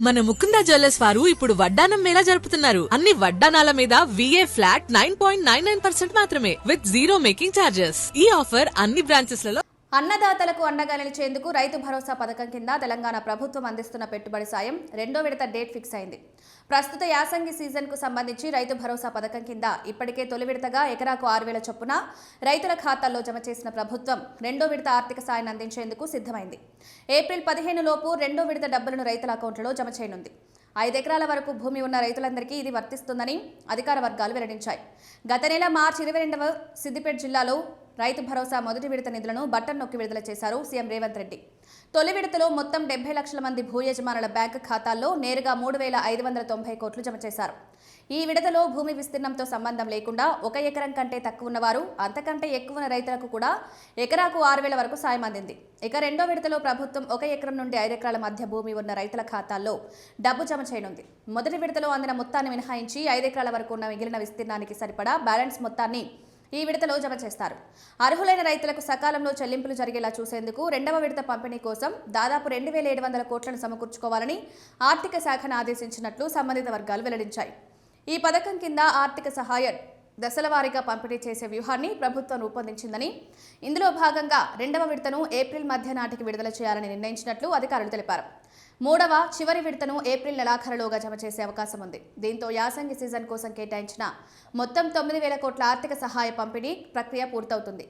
మన ముకుంద జ్యువెలర్స్ వారు ఇప్పుడు వడ్డానం మేళా జరుపుతున్నారు. అన్ని వడ్డానాల మీద VA ఫ్లాట్ 9.99% మాత్రమే విత్ జీరో మేకింగ్ ఛార్జెస్. ఈ ఆఫర్ అన్ని బ్రాంచెస్ లలో. అన్నదాతలకు అండగా నిలిచేందుకు రైతు భరోసా పథకం కింద తెలంగాణ ప్రభుత్వం అందిస్తున్న పెట్టుబడి సాయం రెండో విడత డేట్ ఫిక్స్ అయింది. ప్రస్తుత యాసంగి సీజన్ కు సంబంధించి రైతు భరోసా పథకం కింద ఇప్పటికే తొలి విడతగా ఎకరాకు 6,000 చొప్పున రైతుల ఖాతాల్లో జమ చేసిన ప్రభుత్వం రెండో విడత ఆర్థిక సాయాన్ని అందించేందుకు సిద్ధమైంది. ఏప్రిల్ 15 లోపు రెండో విడత డబ్బులను రైతుల అకౌంట్లలో జమ చేయనుంది. 5 ఎకరాల వరకు భూమి ఉన్న రైతులందరికీ ఇది వర్తిస్తుందని అధికార వర్గాలు వెల్లడించాయి. గత నెల మార్చి 22వ సిద్దిపేట జిల్లాలో రైతు భరోసా మొదటి విడత నిధులను బట్టన్ నొక్కి విడుదల చేశారు సీఎం రేవంత్ రెడ్డి. తొలి విడతలో మొత్తం 70 లక్షల మంది భూ యజమానుల బ్యాంకు ఖాతాల్లో నేరుగా 3,590 కోట్లు జమ చేశారు. ఈ విడతలో భూమి విస్తీర్ణంతో సంబంధం లేకుండా 1 ఎకరం కంటే తక్కువ ఉన్నవారు, అంతకంటే ఎక్కువ ఉన్న రైతులకు కూడా ఎకరాకు 6,000 వరకు సాయం అందింది. ఇక రెండో విడతలో ప్రభుత్వం 1 ఎకరం నుండి 5 ఎకరాల మధ్య భూమి ఉన్న రైతుల ఖాతాల్లో డబ్బు జమ చేయనుంది. మొదటి విడతలో అందిన మొత్తాన్ని మినహాయించి 5 ఎకరాల వరకు ఉన్న మిగిలిన విస్తీర్ణానికి సరిపడా బ్యాలెన్స్ మొత్తాన్ని ఈ విడతలో జమ చేస్తారు. అర్హులైన రైతులకు సకాలంలో చెల్లింపులు జరిగేలా చూసేందుకు రెండవ విడత పంపిణీ కోసం దాదాపు 2,700 కోట్లను సమకూర్చుకోవాలని ఆర్థిక శాఖను ఆదేశించినట్లు సంబంధిత వర్గాలు వెల్లడించాయి. ఈ పథకం కింద ఆర్థిక సహాయం దశల వారీగా పంపిణీ చేసే వ్యూహాన్ని ప్రభుత్వం రూపొందించిందని, ఇందులో భాగంగా రెండవ విడతను ఏప్రిల్ మధ్య నాటికి విడుదల చేయాలని నిర్ణయించినట్లు అధికారులు తెలిపారు. మూడవ చివరి విడతను ఏప్రిల్ నెలాఖరులోగా జమ చేసే అవకాశం ఉంది. దీంతో యాసంగి సీజన్ కోసం కేటాయించిన మొత్తం 9,000 కోట్ల ఆర్థిక సహాయ పంపిణీ ప్రక్రియ పూర్తవుతుంది.